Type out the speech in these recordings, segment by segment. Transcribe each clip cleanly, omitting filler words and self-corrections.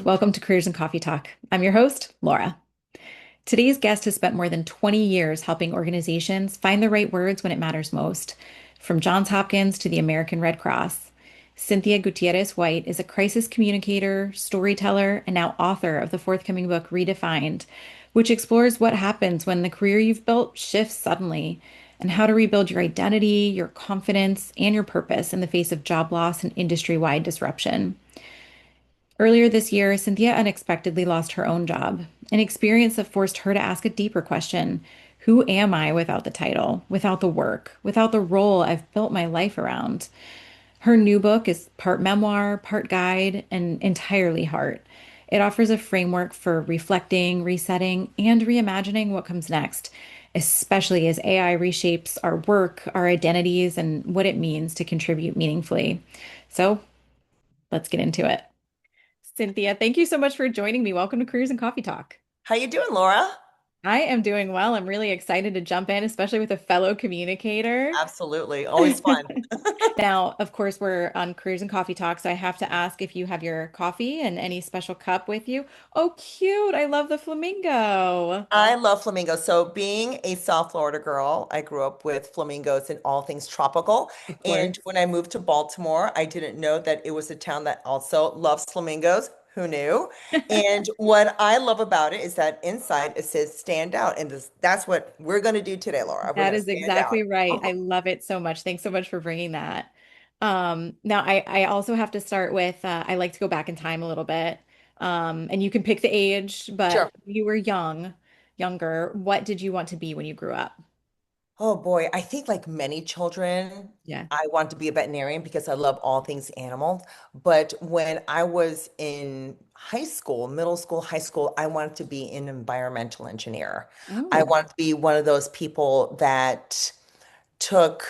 Welcome to Careers and Coffee Talk. I'm your host, Laura. Today's guest has spent more than 20 years helping organizations find the right words when it matters most, from Johns Hopkins to the American Red Cross. Cynthia Gutierrez White is a crisis communicator, storyteller, and now author of the forthcoming book, Redefined, which explores what happens when the career you've built shifts suddenly and how to rebuild your identity, your confidence, and your purpose in the face of job loss and industry-wide disruption. Earlier this year, Cynthia unexpectedly lost her own job, an experience that forced her to ask a deeper question. Who am I without the title, without the work, without the role I've built my life around? Her new book is part memoir, part guide, and entirely heart. It offers a framework for reflecting, resetting, and reimagining what comes next, especially as AI reshapes our work, our identities, and what it means to contribute meaningfully. So let's get into it. Cynthia, thank you so much for joining me. Welcome to Careers and Coffee Talk. How you doing, Laura? I am doing well. I'm really excited to jump in, especially with a fellow communicator. Absolutely. Always fun. Now, of course, we're on Careers and Coffee Talk, so I have to ask if you have your coffee and any special cup with you. Oh, cute. I love the flamingo. I love flamingos. So, being a South Florida girl, I grew up with flamingos and all things tropical. Of And course. when I moved to Baltimore, I didn't know that it was a town that also loves flamingos. Who knew? And what I love about it is that inside it says stand out. And that's what we're going to do today, Laura. We're That going to is stand out. exactly right. I love it so much. Thanks so much for bringing that. Now, I also have to start with I like to go back in time a little bit. And you can pick the age, but Sure. you were younger. What did you want to be when you grew up? Oh boy, I think like many children, Yeah. I want to be a veterinarian because I love all things animals. But when I was in high school, middle school, high school, I wanted to be an environmental engineer. I Oh, wanted to be one of those people that took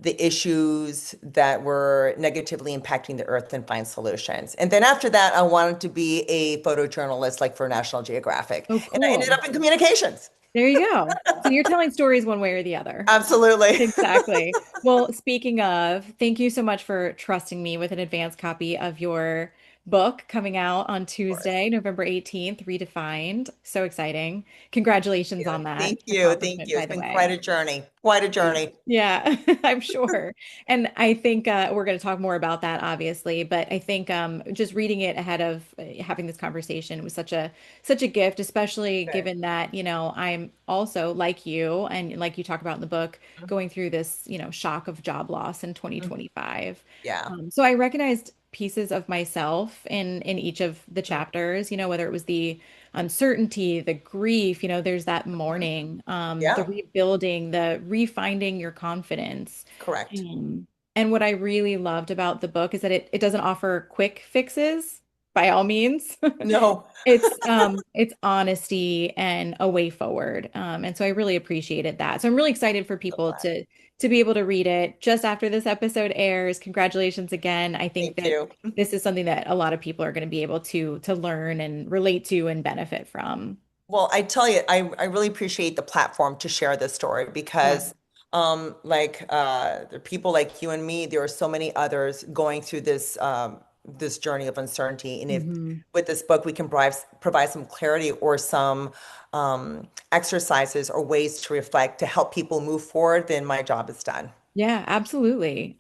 the issues that were negatively impacting the earth and find solutions. And then after that, I wanted to be a photojournalist like for National Geographic. oh, And I ended cool. up in communications. There you go. So you're telling stories one way or the other. Absolutely. Exactly. Well, speaking of, thank you so much for trusting me with an advance copy of your book coming out on Of Tuesday, November 18th, Redefined. So exciting. Congratulations you. on that Thank you. Thank accomplishment, you. by It's the been quite way. a journey. Quite a journey. Yeah, I'm sure. And I think we're going to talk more about that, obviously. But I think just reading it ahead of having this conversation was such a gift, especially Good. given that, I'm also like you and like you talk about in the book, going through this, shock of job loss in Mhm. 2025. Yeah. So I recognized pieces of myself in each of the chapters, whether it was the uncertainty, the grief, there's that Mhm. mourning, the Yeah. rebuilding, the refinding your confidence. Correct. Um, and what I really loved about the book is that it doesn't offer quick fixes by all means. No. It's honesty and a way forward. And so I really appreciated that. So I'm really excited for So people glad. to be able to read it just after this episode airs. Congratulations again. I think Thank that you. this is something that a lot of people are going to be able to learn and relate to and benefit from. Well, I tell you, I really appreciate the platform to share this story Yeah. because the people like you and me, there are so many others going through this journey of uncertainty. And if Hmm. with this book we can provide some clarity or some exercises or ways to reflect to help people move forward, then my job is done. Yeah, absolutely.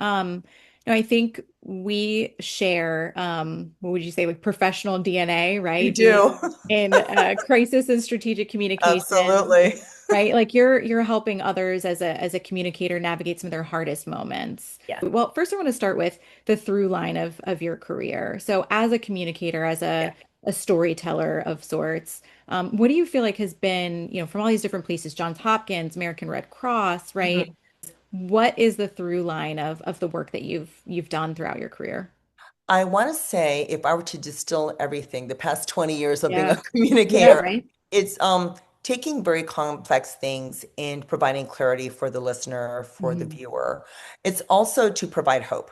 I think we share, what would you say, like professional DNA, We right? Being do. in crisis and strategic communication, Absolutely. right? Like you're helping others as a communicator navigate some of their hardest moments. Yeah. Well, first I want to start with the through line of your career. So as a communicator, as Yeah. a storyteller of sorts, what do you feel like has been, from all these different places, Johns Hopkins, American Red Cross, right? Mhm. What is the through line of the work that you've done throughout your career? I want to say if I were to distill everything, the past 20 years of being a Yeah. Yeah, communicator, right. it's taking very complex things and providing clarity for the listener, for the Mhm. viewer. It's also to provide hope.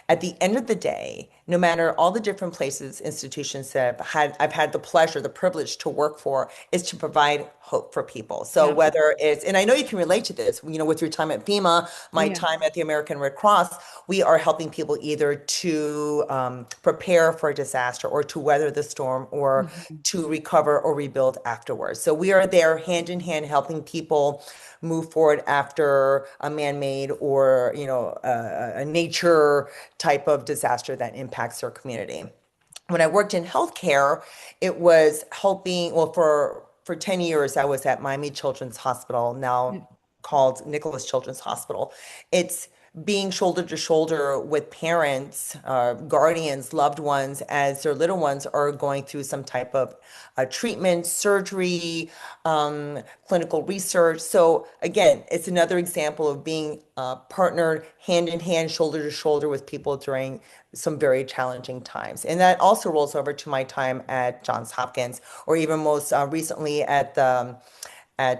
At the end of the day, no matter all the different places, institutions that I've had the pleasure, the privilege to work for, is to provide hope for people. So Yeah. whether it's, and I know you can relate to this, with your time at FEMA, Oh, my yeah. time at the American Red Cross, we are helping people either to prepare for a disaster or to weather the storm or Mhm. to recover or rebuild afterwards. So we are there hand in hand helping people move forward after a man-made or a nature type of disaster that impacts their community. When I worked in healthcare, it was helping, well, for 10 years, I was at Miami Children's Hospital, Yeah. now called Nicholas Children's Hospital. It's being shoulder to shoulder with parents, guardians, loved ones, as their little ones are going through some type of treatment, surgery, clinical research. So again, it's another example of being partnered hand in hand, shoulder to shoulder with people during some very challenging times. And that also rolls over to my time at Johns Hopkins, or even most recently at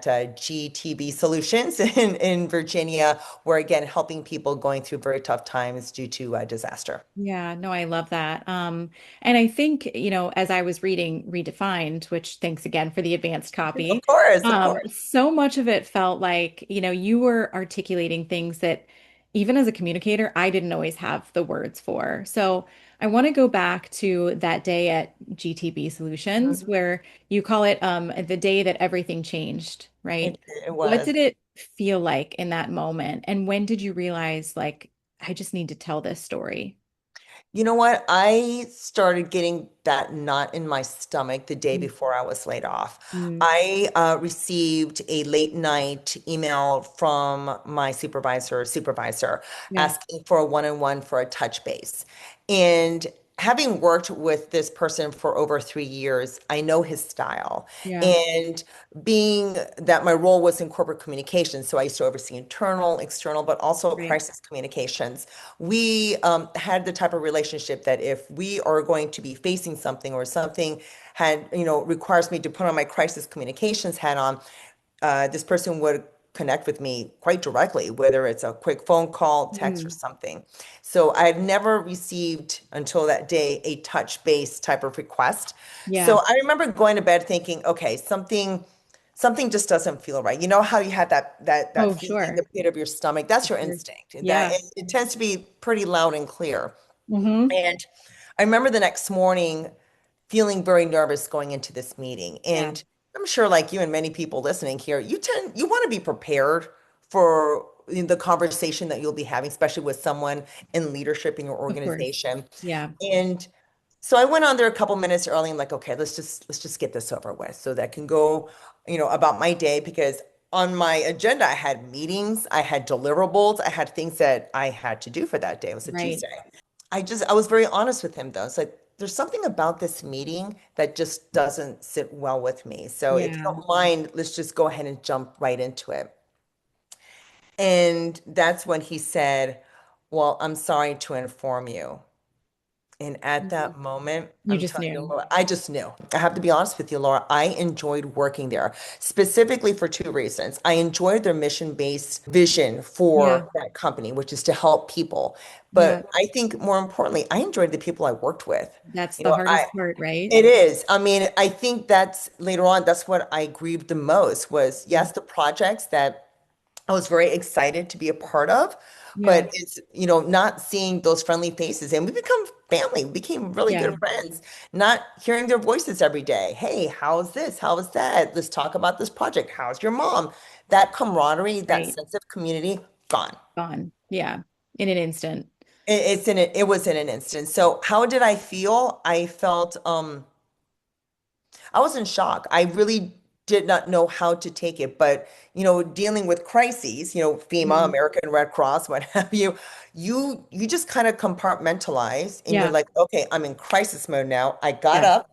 GTB Solutions in Virginia, where again, helping people going through very tough times due to disaster. Yeah, no, I love that. And I think, as I was reading Redefined, which thanks again for the advanced Of copy, course, of course. so much of it felt like, you were articulating things that even as a communicator, I didn't always have the words for. So I want to go back to that day at GTB Solutions Mhm. where you call it the day that everything changed, right? It What was. did it feel like in that moment? And when did you realize, like, I just need to tell this story? You know what? I started getting that knot in my stomach the day before I was laid off. Mm, I received a late night email from my supervisor yeah, asking for a one-on-one for a touch base. And having worked with this person for over 3 years, I know his style. yeah, And being that my role was in corporate communications, so I used to oversee internal, external, but also right. crisis communications. We had the type of relationship that if we are going to be facing something or something requires me to put on my crisis communications hat on, this person would connect with me quite directly, whether it's a quick phone call, text, or Mm, something. So I've never received until that day a touch base type of request. yeah. So I remember going to bed thinking, okay, something just doesn't feel right. You know how you had that Oh, feeling in the sure. pit of your stomach? That's Of your course. instinct. Yeah. It tends to be pretty loud and clear. Hmm. And I remember the next morning feeling very nervous going into this meeting. Yeah, And I'm sure, like you and many people listening here, you want to be prepared for the conversation that you'll be having, especially with someone in leadership in your of course. organization. Yeah. And so I went on there a couple minutes early. I'm like, okay, let's just get this over with so that I can go, about my day because on my agenda I had meetings, I had deliverables, I had things that I had to do for that day. It was a Right. Tuesday. I was very honest with him though. It's like, there's something about this meeting that just doesn't sit well with me. So if you Yeah. don't mind, let's just go ahead and jump right into it. And that's when he said, well, I'm sorry to inform you. And at Mhm. that moment, You I'm just telling you, knew. Laura, I just knew. I have to be honest with you, Laura. I enjoyed working there specifically for two reasons. I enjoyed their mission-based vision Yeah. for that company, which is to help people. Yeah. But I think more importantly, I enjoyed the people I worked with. That's You the know, I hardest part, right? it is. I mean, I think that's later on, that's what I grieved the most was Yeah. yes, the projects that I was very excited to be a part of, Yeah. but it's, not seeing those friendly faces. And we become family. We became really Yeah. good friends, not hearing their voices every day. Hey, how's this? How is that? Let's talk about this project. How's your mom? That camaraderie, that Right. sense of community, gone. Gone. Yeah. In an instant. It was in an instant. So how did I feel? I was in shock. I really did not know how to take it. But, dealing with crises, FEMA, Mhm. American Red Cross, what have you, you just kind of compartmentalize and you're Yeah. like, okay, I'm in crisis mode now. I got Yeah. up,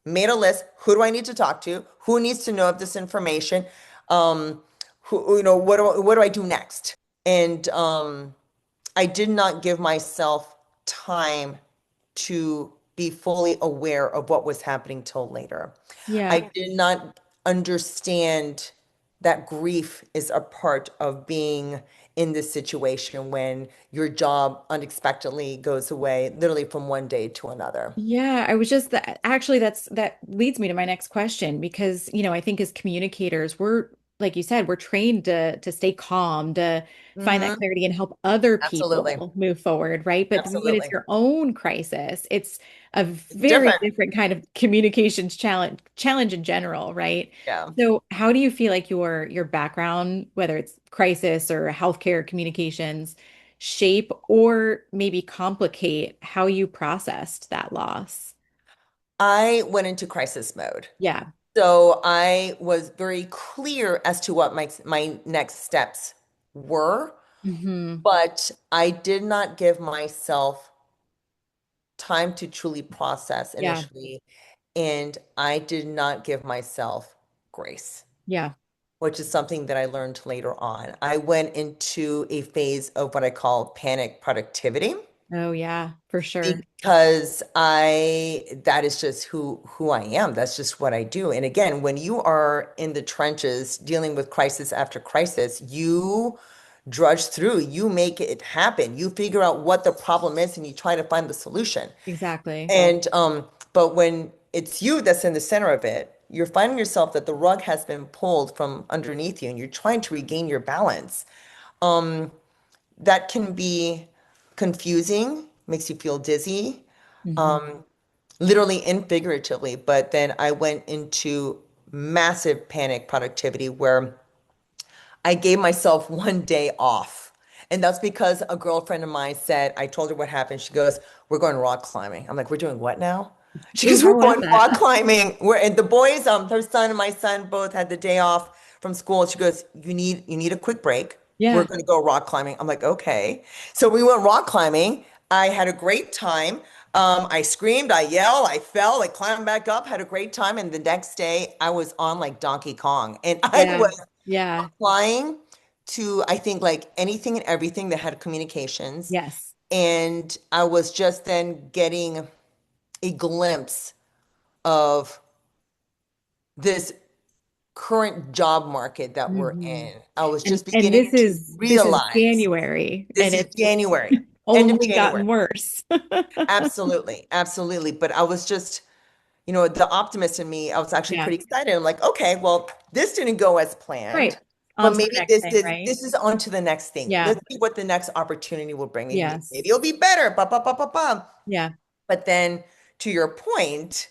made a list. Who do I need to talk to? Who needs to know of this information? What do I do next? And I did not give myself time to be fully aware of what was happening till later. Yeah. I did not understand that grief is a part of being in this situation when your job unexpectedly goes away, literally from one day to another? Yeah, I was just that actually that leads me to my next question because, I think as communicators, we're like you said, we're trained to stay calm, to find that Hmm. clarity and help other Absolutely. people move forward, right? But when it's Absolutely. your own crisis, it's a It's very different. different kind of communications challenge in general, right? Yeah. So how do you feel like your background, whether it's crisis or healthcare communications, shape or maybe complicate how you processed that loss? I went into crisis mode. Yeah. So I was very clear as to what my next steps were, Hmm. but I did not give myself time to truly process Yeah. initially, and I did not give myself grace, Yeah. which is something that I learned later on. I went into a phase of what I call panic productivity Oh, yeah, for sure. because that is just who I am. That's just what I do. And again, when you are in the trenches dealing with crisis after crisis, you drudge through, you make it happen. You figure out what the problem is and you try to find the solution. Exactly. And but when it's you that's in the center of it, you're finding yourself that the rug has been pulled from underneath you and you're trying to regain your balance. That can be confusing, makes you feel dizzy, Hmm. literally and figuratively. But then I went into massive panic productivity where I gave myself one day off. And that's because a girlfriend of mine said, I told her what happened. She goes, "We're going rock climbing." I'm like, "We're doing what now?" She Ooh, goes, "We're how was going that? rock climbing." And the boys, her son and my son both had the day off from school. She goes, "You need a quick break. We're Yeah. going to go rock climbing." I'm like, "Okay." So we went rock climbing. I had a great time. I screamed, I yelled, I fell, I climbed back up, had a great time. And the next day I was on like Donkey Kong and I Yeah. was Yeah. applying to, I think, like anything and everything that had communications. Yes. And I was just then getting a glimpse of this current job market that we're Hmm. in. I was And just and beginning this to is realize January this and is it's January, end of only January. gotten worse. Absolutely, absolutely. But I was just, the optimist in me, I was actually Yeah. pretty excited. I'm like, okay, well, this didn't go as planned, Right. On but to the maybe next this thing, is right? this is on to the next thing. Yeah. Let's see what the next opportunity will bring me. Maybe Yes. it'll be better. Ba, ba, ba, ba, ba. Yeah. But then to your point,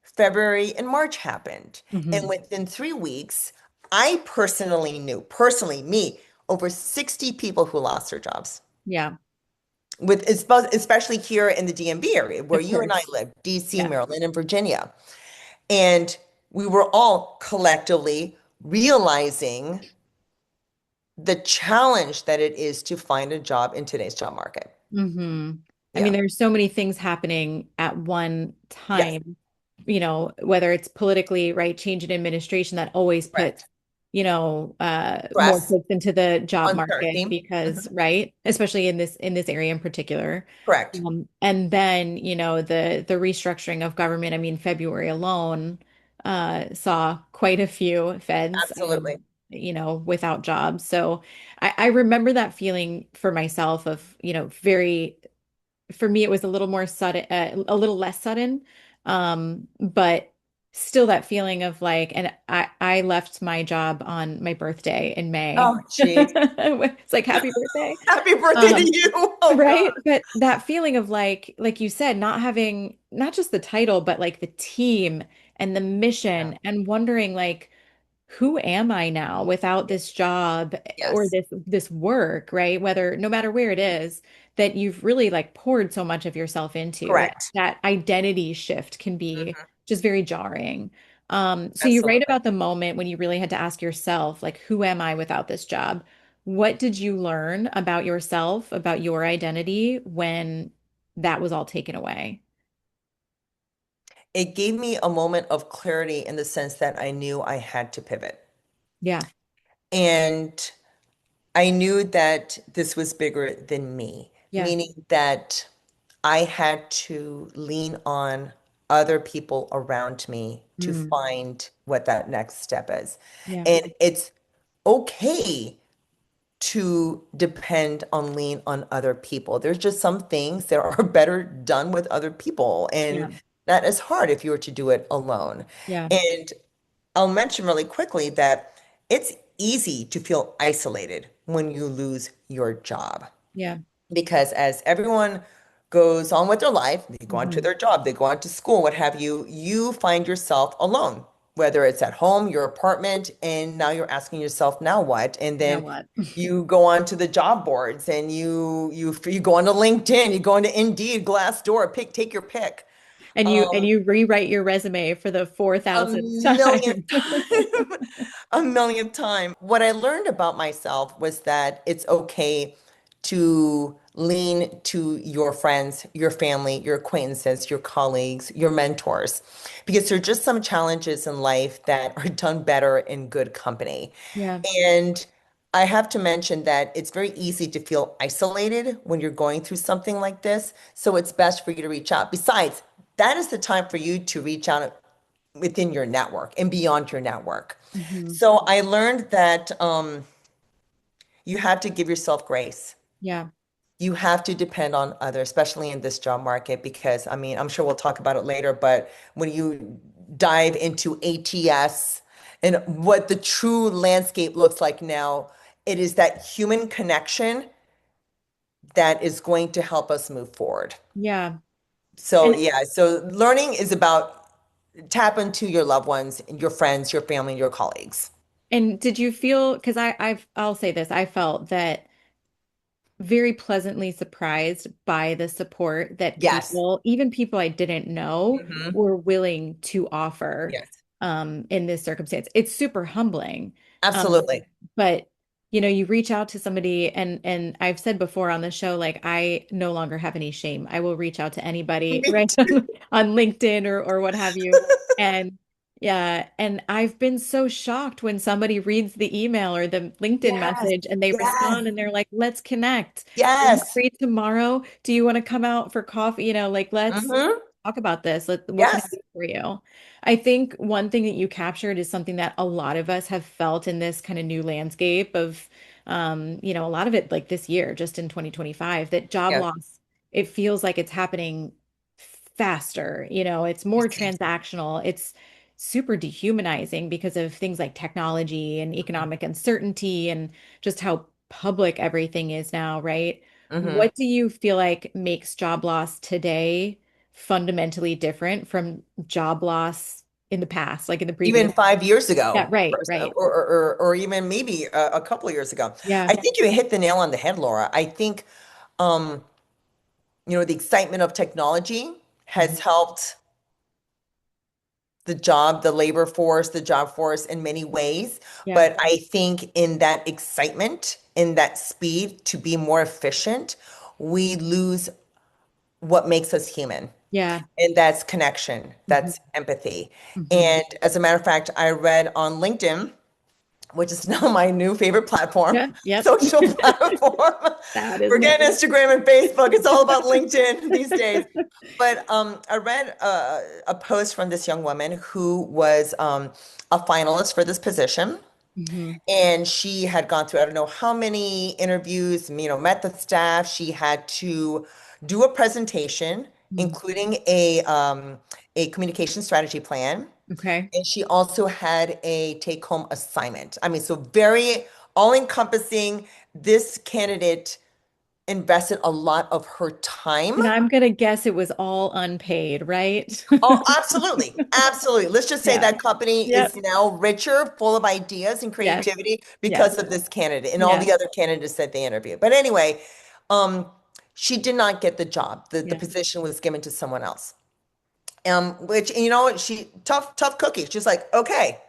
February and March happened. And Hmm. within 3 weeks, I personally, me, over 60 people who lost their jobs. Yeah. Especially here in the DMV area where Of you and I course. live, DC, Yeah. Maryland, and Virginia. And we were all collectively realizing the challenge that it is to find a job in today's job market. Hmm. I mean, Yeah. there's so many things happening at one Yes. time, whether it's politically, right, change in administration that always puts, Correct. more Stress, folks into the job market uncertainty. because, Mhm. right, especially in this area in particular. Correct. And then, the restructuring of government. I mean, February alone, saw quite a few feds, Absolutely. without jobs. So I remember that feeling for myself of, for me, it was a little more sudden, a little less sudden. But still that feeling of like, and I left my job on my birthday in May. Oh, geez. It's like, happy birthday. Happy birthday to Um, you. Oh, God. right. But that feeling of like you said, not having not just the title, but like the team and the Yeah. mission and wondering like, who am I now without this job or Yes. this work, right? Whether no matter where it is that you've really like poured so much of yourself into, Correct. that identity shift can be Mhm. just very jarring. So you write Absolutely. about the moment when you really had to ask yourself, like, who am I without this job? What did you learn about yourself, about your identity when that was all taken away? It gave me a moment of clarity in the sense that I knew I had to pivot. Yeah. And I knew that this was bigger than me, Yeah. meaning that I had to lean on other people around me to Mm. find what that next step is. Yeah. And it's okay to depend on lean on other people. There's just some things that are better done with other people, Yeah. and that is hard if you were to do it alone. Yeah. And I'll mention really quickly that it's easy to feel isolated when you lose your job Yeah. because as everyone goes on with their life, they go on to Hmm. their job, they go on to school, what have you, you find yourself alone, whether it's at home, your apartment, and now you're asking yourself, now what? And Now then what? you go on to the job boards and you go on to LinkedIn, you go on to Indeed, Glassdoor, take your pick. And you rewrite your resume for the A 4,000th millionth time. time. A millionth time. What I learned about myself was that it's okay to lean to your friends, your family, your acquaintances, your colleagues, your mentors, because there are just some challenges in life that are done better in good company. Yeah. And I have to mention that it's very easy to feel isolated when you're going through something like this. So it's best for you to reach out. Besides, that is the time for you to reach out within your network and beyond your network. Hmm. So I learned that you have to give yourself grace. Yeah. You have to depend on others, especially in this job market, because I mean, I'm sure we'll talk about it later, but when you dive into ATS and what the true landscape looks like now, it is that human connection that is going to help us move forward. Yeah. So And yeah, so learning is about tap into your loved ones, your friends, your family, your colleagues. and did you feel, because I'll say this, I felt that very pleasantly surprised by the support that Yes. people, even people I didn't know, Hmm. were willing to offer Yes. in this circumstance. It's super humbling. Absolutely. But you reach out to somebody, and I've said before on the show, like I no longer have any shame. I will reach out to anybody, Me right, too. on LinkedIn or what have you. And yeah, and I've been so shocked when somebody reads the email or the LinkedIn Yes. message and they Yes. respond and they're like, let's connect. Are you Yes. free tomorrow? Do you want to come out for coffee? like let's Hmm. talk about this. What can I Yes. do for you? I think one thing that you captured is something that a lot of us have felt in this kind of new landscape of, a lot of it like this year, just in 2025, that job Yes. loss, it feels like it's happening faster. It's more transactional. It's super dehumanizing because of things like technology and economic uncertainty and just how public everything is now, right? Hmm. What do you feel like makes job loss today fundamentally different from job loss in the past, like in the Even previous? 5 years Yeah, ago, right, right. or even maybe a couple of years ago. Yeah. I think you hit the nail on the head, Laura. I think, um, the excitement of technology has Mhm. helped the labor force, the job force in many ways. Yeah. But I think in that excitement, in that speed to be more efficient, we lose what makes us human. Yeah. And that's connection, Hmm. that's empathy. Hmm. And as a matter of fact, I read on LinkedIn, which is now my new favorite platform, Yeah. Yep. social platform. Sad, isn't Forget it? Instagram and Facebook. It's all about LinkedIn these days. But I read a post from this young woman who was a finalist for this position. Hmm. And she had gone through, I don't know how many interviews, met the staff. She had to do a presentation, Hmm. including a communication strategy plan. Okay. And she also had a take-home assignment. I mean, so very all-encompassing. This candidate invested a lot of her time. And I'm gonna guess it was all unpaid, right? Oh, absolutely. Absolutely. Let's just say Yeah. that company is Yep. now richer, full of ideas and Yes. creativity Yes. because of this candidate and all Yes. the other candidates that they interviewed. But anyway, um, she did not get the job. The Yeah. position was given to someone else. Which, she tough cookie. She's like, okay,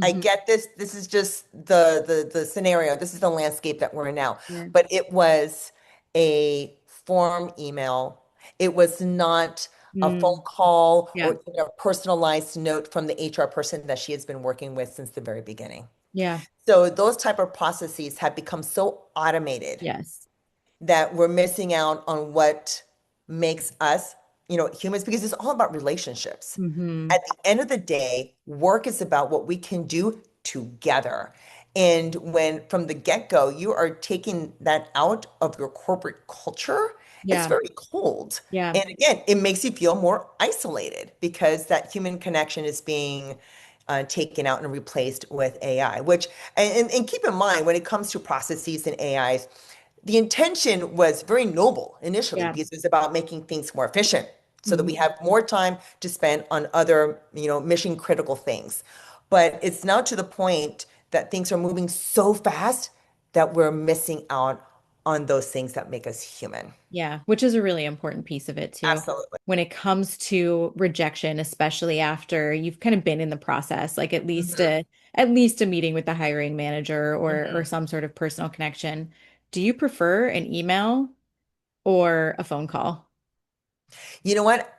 I Hmm. get this. This is just the scenario. This is the landscape that we're in now. Yeah. But it was a form email. It was not a phone Mm. call Yeah. or even a personalized note from the HR person that she has been working with since the very beginning. Yeah. So those type of processes have become so automated Yes. that we're missing out on what makes us, humans, because it's all about relationships. Hmm. At the end of the day, work is about what we can do together. And when from the get-go, you are taking that out of your corporate culture, it's Yeah. very cold. Yeah. And again, it makes you feel more isolated because that human connection is being taken out and replaced with AI, which, and keep in mind, when it comes to processes and AIs, the intention was very noble initially Yeah. because it was about making things more efficient so that we Mhm. have more time to spend on other, mission critical things. But it's now to the point that things are moving so fast that we're missing out on those things that make us human. Yeah, which is a really important piece of it too. Absolutely. When it comes to rejection, especially after you've kind of been in the process, like Hmm. at least a meeting with the hiring manager or Hmm. some sort of personal connection. Do you prefer an email or a phone call? You know what?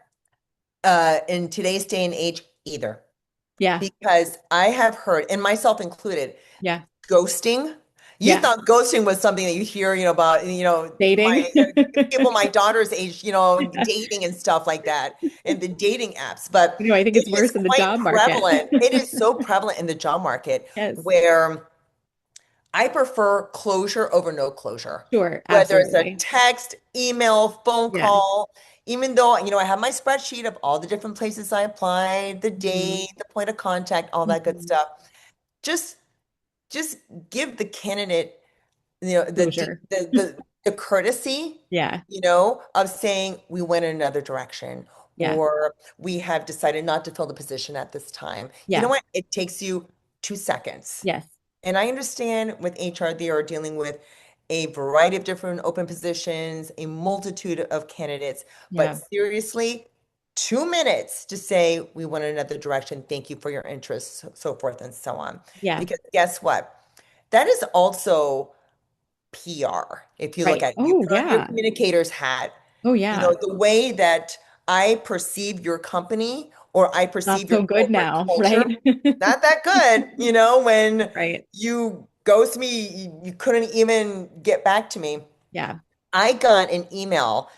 In today's day and age, either. Yeah, Because I have heard, and myself included, yeah, ghosting. You yeah. thought ghosting was something that you hear, about, my Dating. people my daughter's age, Yeah. dating and stuff like that, and the dating apps. But I think it it's is worse in the quite job market. prevalent. It is so prevalent in the job market Yes, where I prefer closure over no closure. sure, Whether it's a absolutely. text, email, phone Yeah. call, even though, I have my spreadsheet of all the different places I applied, the Mhm. date, the point of contact, all that good Mhm. stuff. Just just give the candidate, Closure. the courtesy, Yeah, of saying we went in another direction yeah, or we have decided not to fill the position at this time. You know yeah, what? It takes you 2 seconds. yes, And I understand with HR, they are dealing with a variety of different open positions, a multitude of candidates, but yeah, seriously, 2 minutes to say we went another direction. Thank you for your interest, so forth and so on. yeah. Because guess what? That is also PR. If you look Right. at it, you Oh, put on your yeah. communicator's hat, Oh, yeah. the way that I perceive your company or I Not perceive your so good corporate now, culture, right? not that good, when Right. you ghost me, you couldn't even get back to me. Yeah. I got an email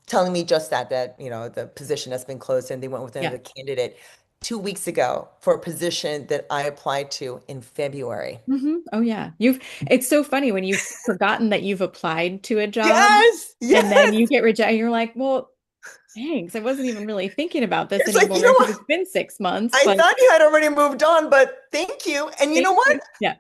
telling me just that, the position has been closed and they went with Yeah. another candidate 2 weeks ago for a position that I applied to in February. Oh, yeah. It's so funny when you've forgotten that you've applied to a job Yes, and then yes. you get rejected. You're like, well, thanks. I wasn't even really thinking about this It's like, anymore because it's been 6 months, I but thought you had already moved on, but thank you. And you know thank what? you. Yeah.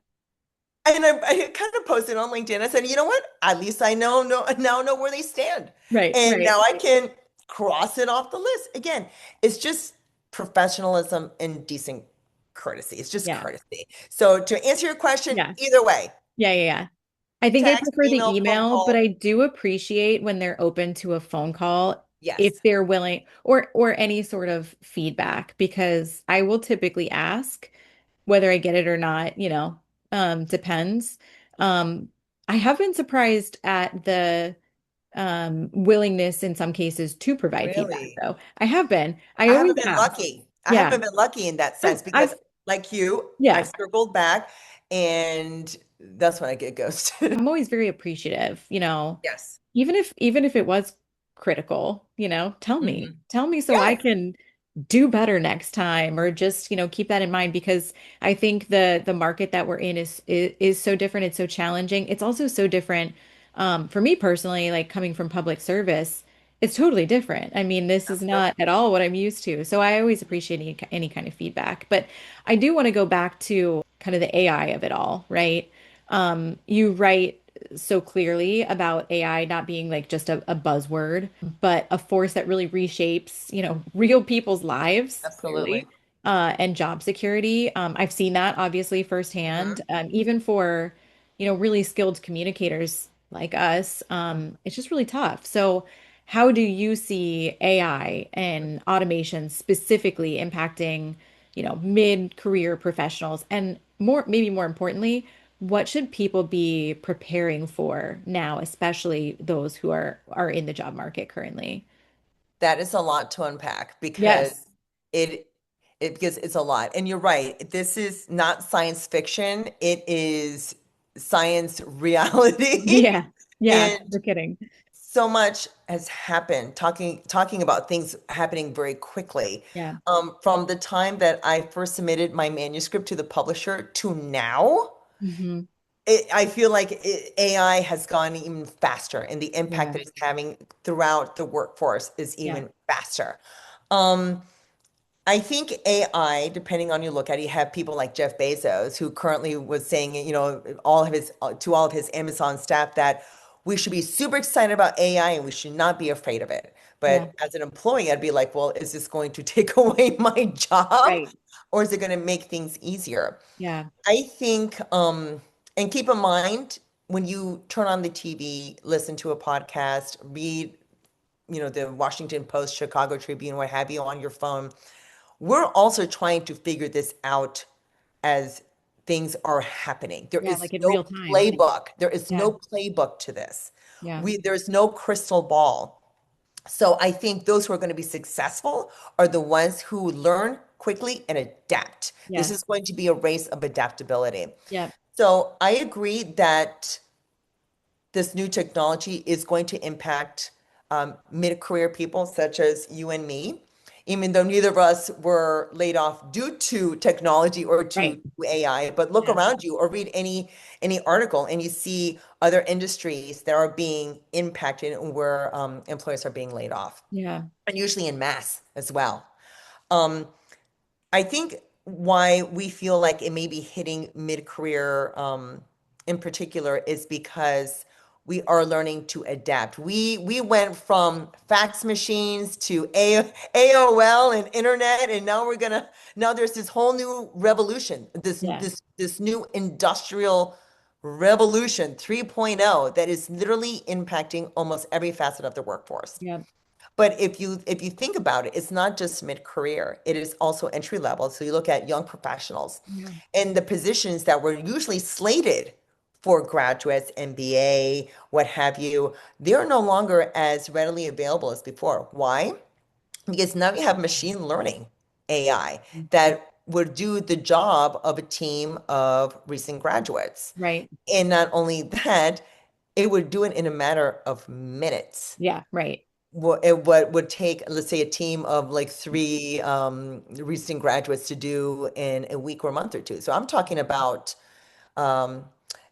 And I kind of posted on LinkedIn. I said, you know what? At least I now know where they stand. Right. And Right. now I can cross it off the list. Again, it's just professionalism and decent courtesy. It's just Yeah. courtesy. So to answer your question, Yeah. either way, Yeah. Yeah. Yeah. I think I text, prefer the email, phone email, but call, I do appreciate when they're open to a phone call if yes, they're willing or any sort of feedback because I will typically ask whether I get it or not, depends. Um, I have been surprised at the willingness in some cases to provide feedback really. though. I have been. I I always haven't been ask. lucky. I Yeah. haven't been lucky in that I've sense because, I've like you, I've yeah. circled back, and that's when I get ghosted. I'm always very appreciative, Yes. even if it was critical, tell me. Hmm. Tell me so I Yes, can do better next time or just, keep that in mind because I think the market that we're in is so different. It's so challenging. It's also so different for me personally, like coming from public service, it's totally different. I mean, this is absolutely. not at all what I'm used to. So I always appreciate any kind of feedback. But I do want to go back to kind of the AI of it all, right? You write so clearly about AI not being like just a buzzword, but a force that really reshapes, real people's lives, Absolutely. clearly, and job security. I've seen that obviously firsthand, Mhm. even for, really skilled communicators like us. It's just really tough. So, how do you see AI and automation specifically impacting, mid-career professionals and maybe more importantly, what should people be preparing for now, especially those who are in the job market currently? That is a lot to unpack because Yes. it because it's a lot. And you're right. This is not science fiction. It is science reality. Yeah. Yeah. And No kidding. so much has happened, talking about things happening very quickly. Yeah. From the time that I first submitted my manuscript to the publisher to now, Hmm. I feel like AI has gone even faster, and the impact Yeah. that it's having throughout the workforce is Yeah. even faster. Um, I think AI, depending on you look at it, you have people like Jeff Bezos, who currently was saying, all of his to all of his Amazon staff that we should be super excited about AI and we should not be afraid of it. Yeah. But as an employee, I'd be like, well, is this going to take away my job, Right. or is it going to make things easier? Yeah. I think, and keep in mind when you turn on the TV, listen to a podcast, read, the Washington Post, Chicago Tribune, what have you on your phone, we're also trying to figure this out as things are happening. There Yeah. is Like in no real time. playbook. There is Yeah. no playbook to this. Yeah. There's no crystal ball. So I think those who are going to be successful are the ones who learn quickly and adapt. This Yes. is going to be a race of adaptability. Yeah. So I agree that this new technology is going to impact mid-career people such as you and me, even though neither of us were laid off due to technology or Right. to AI. But look Yeah. around you or read any article, and you see other industries that are being impacted and where employers are being laid off, Yeah. and usually in mass as well. Um, I think why we feel like it may be hitting mid-career in particular is because we are learning to adapt. We went from fax machines to AOL and internet, and now there's this whole new revolution, Yeah. this new industrial revolution 3.0 that is literally impacting almost every facet of the workforce. Yeah. But if you think about it, it's not just mid-career, it is also entry level. So you look at young professionals Yeah. and the positions that were usually slated for graduates, MBA, what have you, they're no longer as readily available as before. Why? Because now you have machine learning AI that would do the job of a team of recent graduates. Right. And not only that, it would do it in a matter of minutes Yeah. Right. what would take, let's say, a team of like three recent graduates to do in a week or a month or two. So I'm talking about um,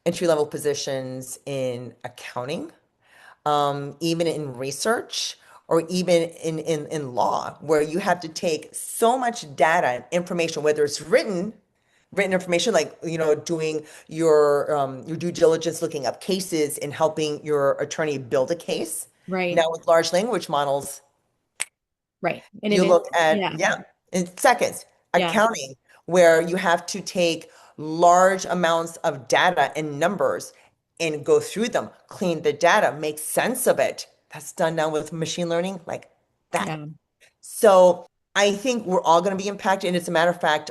entry-level positions in accounting, even in research, or even in law, where you have to take so much data and information, whether it's written information, like doing your due diligence, looking up cases and helping your attorney build a case. Right. Now with large language models, Right. And you it is. look at, Yeah. yeah, in seconds. Yeah. Accounting, where you have to take large amounts of data and numbers and go through them, clean the data, make sense of it. That's done now with machine learning, like that. Yeah. So I think we're all going to be impacted. And as a matter of fact,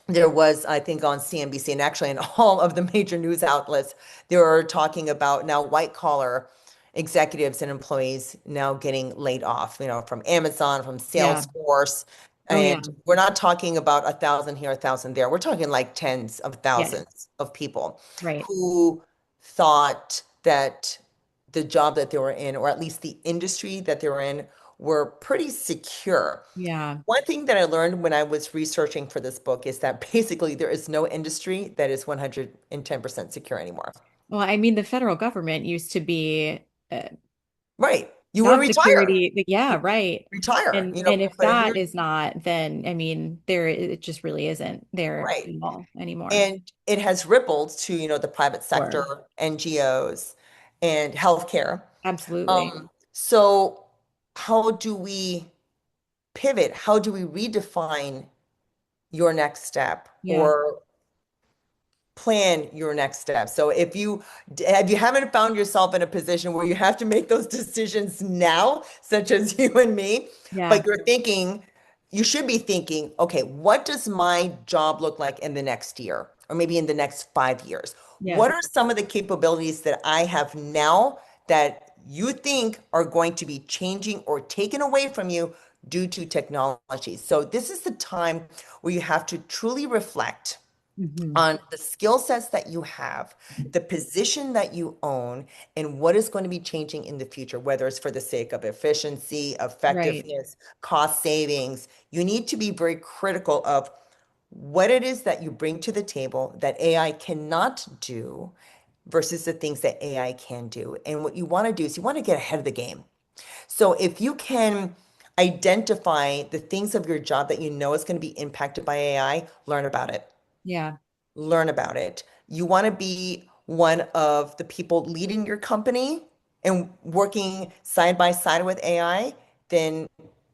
there was, I think, on CNBC and actually in all of the major news outlets, they were talking about now white collar executives and employees now getting laid off, from Amazon, from Yeah. Salesforce. Oh, yeah. And we're not talking about 1,000 here, 1,000 there. We're talking like tens of Yeah. thousands of people Right. who thought that the job that they were in, or at least the industry that they were in, were pretty secure. Yeah. One thing that I learned when I was researching for this book is that basically there is no industry that is 110% secure anymore. Well, I mean, the federal government used to be Right. You will job retire, security. Yeah. Right. retire, And if but here, that is not, then I mean, there it just really isn't there right. at all anymore. And it has rippled to, the private sector, Or NGOs, and healthcare. absolutely. So how do we pivot? How do we redefine your next step Yeah. or plan your next step? So if you haven't found yourself in a position where you have to make those decisions now, such as you and me, Yeah. but you should be thinking, okay, what does my job look like in the next year or maybe in the next 5 years? Yeah. What are some of the capabilities that I have now that you think are going to be changing or taken away from you due to technology? So this is the time where you have to truly reflect Hmm. on the skill sets that you have, the position that you own, and what is going to be changing in the future, whether it's for the sake of efficiency, Right. effectiveness, cost savings. You need to be very critical of what it is that you bring to the table that AI cannot do versus the things that AI can do. And what you want to do is you want to get ahead of the game. So if you can identify the things of your job that you know is going to be impacted by AI, learn about it. Yeah. Learn about it. You want to be one of the people leading your company and working side by side with AI than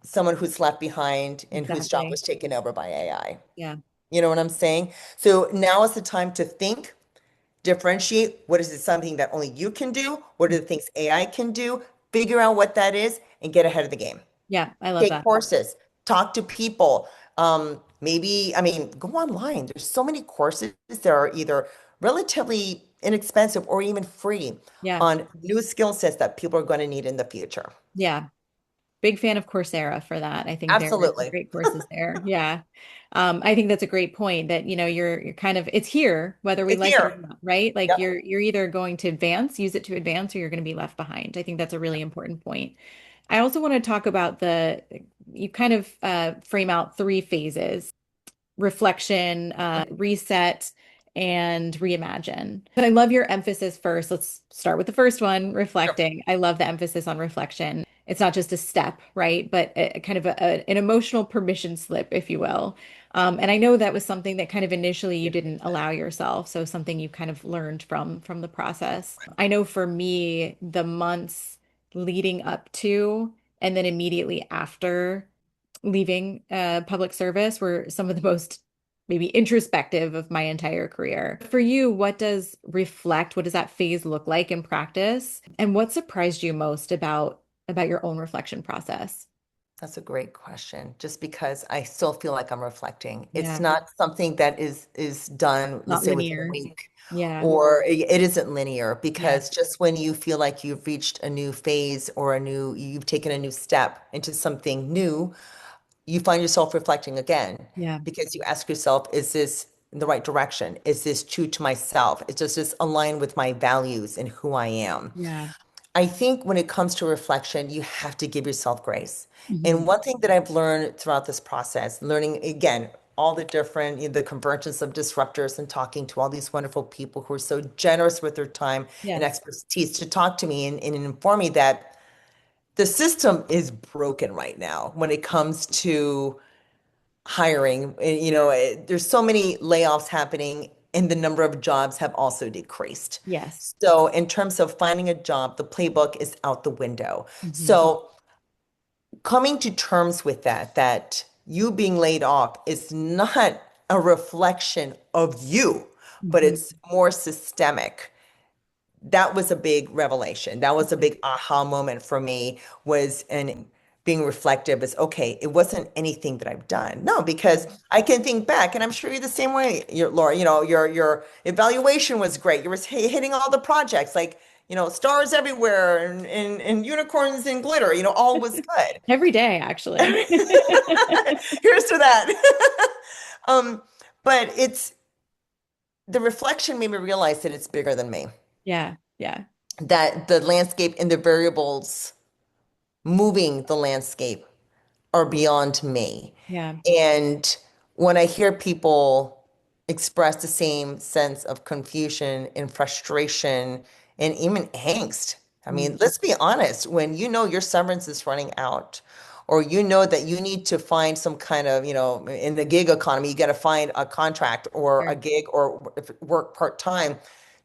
someone who's left behind and whose job Exactly. was taken over by AI. Yeah. You know what I'm saying? So now is the time to think, differentiate. What is it something that only you can do? What are the things AI can do? Figure out what that is and get ahead of the game. Yeah. I love Take that. courses, talk to people. Maybe, I mean, go online. There's so many courses that are either relatively inexpensive or even free Yeah. on new skill sets that people are going to need in the future. Yeah. Big fan of Coursera for that. I think there are some Absolutely. great courses there. Yeah. I think that's a great point that, you're kind of, it's here, whether we It's like it or here. not, right? Like Yep. you're either going to advance, use it to advance, or you're going to be left behind. I think that's a really important point. I also want to talk about you kind of frame out three phases: reflection, reset, and reimagine. But I love your emphasis first. Let's start with the first one, Sure. reflecting. I love the emphasis on reflection. It's not just a step, right? But kind of an emotional permission slip, if you will. And I know that was something that kind of initially you didn't allow yourself. So something you kind of learned from the process. I know for me, the months leading up to and then immediately after leaving public service were some of the most maybe introspective of my entire career. For you, what does reflect, what does that phase look like in practice? And what surprised you most about your own reflection process? That's a great question. Just because I still feel like I'm reflecting. It's Yeah, not something that is done, let's not say within a linear. week, Yeah, or it isn't linear yeah, because just when you feel like you've reached a new phase or you've taken a new step into something new, you find yourself reflecting again yeah, because you ask yourself, is this in the right direction? Is this true to myself? Does this align with my values and who I am? yeah. I think when it comes to reflection, you have to give yourself grace. Hmm. And one thing that I've learned throughout this process, learning again, all the different, the convergence of disruptors and talking to all these wonderful people who are so generous with their time and Yes. expertise to talk to me and inform me that the system is broken right now when it comes to hiring. There's so many layoffs happening and the number of jobs have also decreased. Yes. So in terms of finding a job, the playbook is out the window. Hmm. So coming to terms with that you being laid off is not a reflection of you, but Hmm. it's more systemic. That was a big revelation. That was a big aha moment for me was and being reflective is okay, it wasn't anything that I've done. No, because I can think back and I'm sure you're the same way, Laura, your evaluation was great. You were hitting all the projects like, stars everywhere and unicorns and glitter, all was good. Every day, actually. Here's to that. Um, but the reflection made me realize that it's bigger than me, Yeah, yeah, that the landscape and the variables moving the landscape are beyond me. yeah. And when I hear people express the same sense of confusion and frustration and even angst, I Mm. mean, let's be honest, when you know your severance is running out, or you know that you need to find some kind of, in the gig economy, you got to find a contract or a Sure. gig or work part-time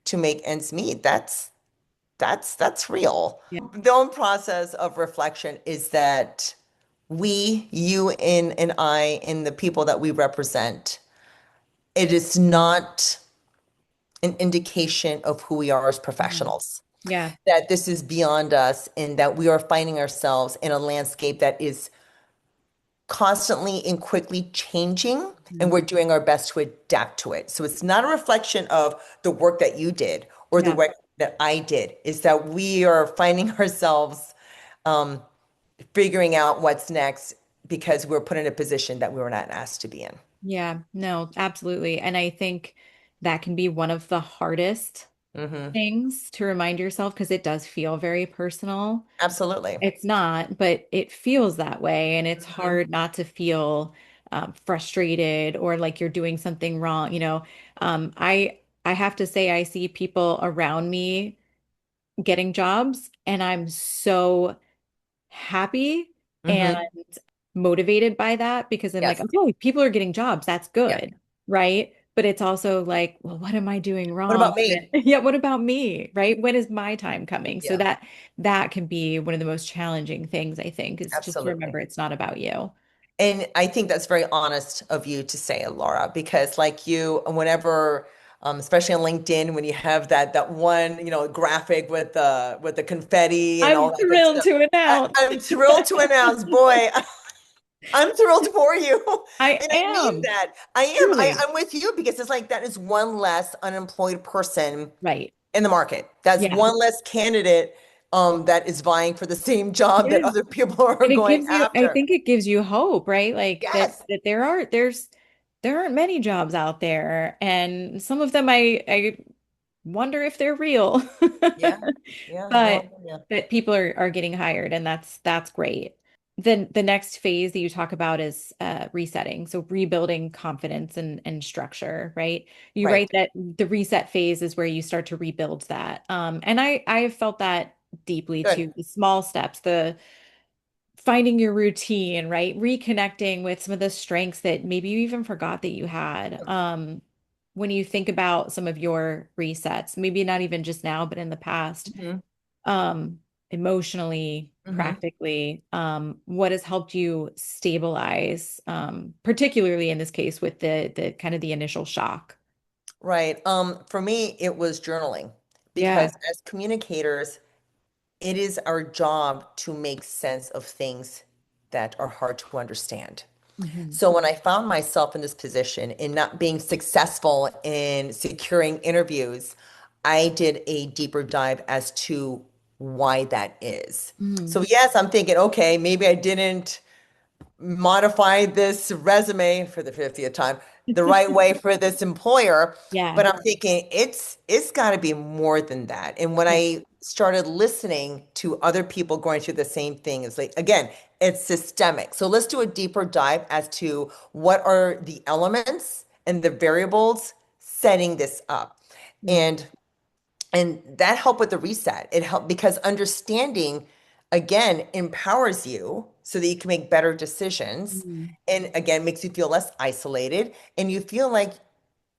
to make ends meet. That's real. Yeah. The own process of reflection is that we, you and I, and the people that we represent, it is not an indication of who we are as Mhm. professionals. Yeah. That this is beyond us and that we are finding ourselves in a landscape that is constantly and quickly changing, and Mhm. we're doing our best to adapt to it. So it's not a reflection of the work that you did or the Yeah. work that I did, is that we are finding ourselves figuring out what's next because we're put in a position that we were not asked to be in. Yeah, no, absolutely. And I think that can be one of the hardest Hmm. things to remind yourself because it does feel very personal. Absolutely. It's not, but it feels that way. And it's Hmm. hard not to feel frustrated or like you're doing something wrong. I have to say, I see people around me getting jobs, and I'm so happy and Hmm. motivated by that because I'm like, Yes. okay, people are getting jobs. That's Yeah. good, right? But it's also like, well, what am I doing What wrong? about me? Yeah, what about me, right? When is my time coming? So Yeah, that can be one of the most challenging things, I think, is just to absolutely. remember it's not about you. And I think that's very honest of you to say, Laura, because like you, whenever, especially on LinkedIn, when you have that one, graphic with the confetti and I'm all that good thrilled stuff, to announce. I'm thrilled to announce, boy, I'm thrilled for you. I And I mean am that. I am. truly I'm with you because it's like that is one less unemployed person right. in the market. That's Yeah, one less candidate that is vying for the same job that yeah. other people are And it going gives you, I after. think it gives you hope, right? Like Yes. that there aren't many jobs out there, and some of them I wonder if they're real. Yeah. Yeah. But No. Yeah. that people are getting hired, and that's great. Then the next phase that you talk about is resetting. So rebuilding confidence and structure, right? You Right. write that the reset phase is where you start to rebuild that. And I have felt that deeply Good. too. The small steps, the finding your routine, right? Reconnecting with some of the strengths that maybe you even forgot that you had. When you think about some of your resets, maybe not even just now, but in the past, Hmm. um, emotionally, Hmm. practically, what has helped you stabilize, particularly in this case with the kind of the initial shock? Right. For me, it was journaling Yeah. because as communicators, it is our job to make sense of things that are hard to understand. Hmm. So when I found myself in this position in not being successful in securing interviews, I did a deeper dive as to why that is. Hmm. So yes, I'm thinking, okay, maybe I didn't modify this resume for the 50th time the right way for this employer, Yeah. but I'm thinking it's got to be more than that. And when Yeah. I started listening to other people going through the same thing, it's like again, it's systemic. So let's do a deeper dive as to what are the elements and the variables setting this up. Mm. And that helped with the reset. It helped because understanding again empowers you so that you can make better decisions, Mm. and again makes you feel less isolated, and you feel like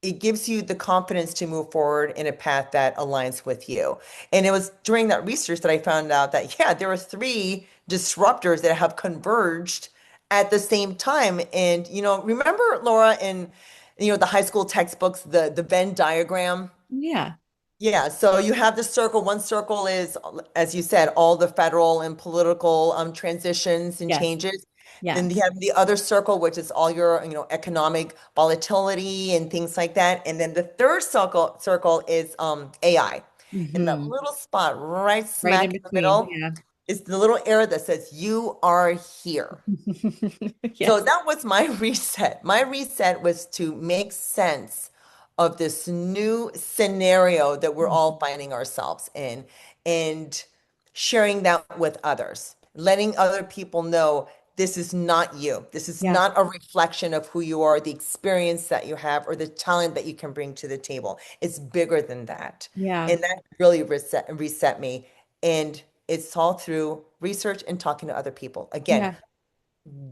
it gives you the confidence to move forward in a path that aligns with you. And it was during that research that I found out that yeah, there are three disruptors that have converged at the same time. And remember, Laura, in the high school textbooks, the Venn diagram. Yeah. Yeah, so you have the circle. One circle is, as you said, all the federal and political transitions and Yes. changes. Then you Yes. have the other circle, which is all your, economic volatility and things like that. And then the third circle is AI. And that Hmm. little spot right Right smack in in the between. middle Yeah. is the little arrow that says you are here. So Yes. that was my reset. My reset was to make sense of this new scenario that we're all finding ourselves in and sharing that with others, letting other people know this is not you. This is Yeah. not a reflection of who you are, the experience that you have, or the talent that you can bring to the table. It's bigger than that. Yeah. And that really reset me. And it's all through research and talking to other people. Again, Yeah.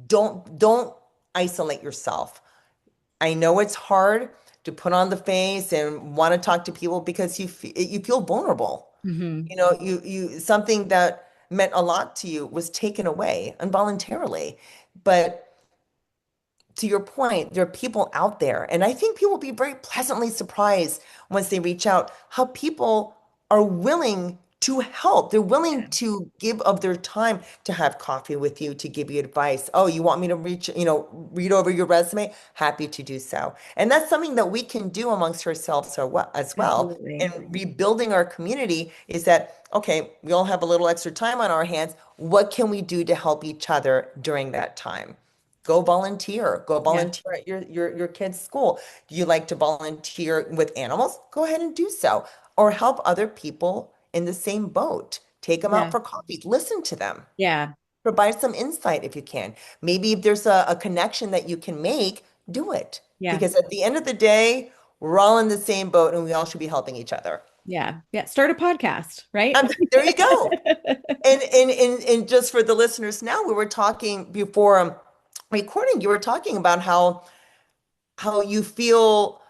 don't isolate yourself. I know it's hard to put on the face and want to talk to people because you feel vulnerable. Hmm. You something that meant a lot to you was taken away involuntarily. But to your point, there are people out there, and I think people will be very pleasantly surprised once they reach out how people are willing to help. They're willing to give of their time to have coffee with you, to give you advice. Oh, you want me to read over your resume? Happy to do so. And that's something that we can do amongst ourselves as well. Absolutely. And rebuilding our community is that, okay, we all have a little extra time on our hands. What can we do to help each other during that time? Go volunteer. Go Yeah. volunteer at your kid's school. Do you like to volunteer with animals? Go ahead and do so. Or help other people in the same boat. Take them out Yeah. for coffee. Listen to them. Yeah. Provide some insight if you can. Maybe if there's a connection that you can make, do it. Yeah. Because at the end of the day, we're all in the same boat and we all should be helping each other. Yeah. Yeah. Start a podcast, right? There you go. And just for the listeners now, we were talking before recording, you were talking about how you feel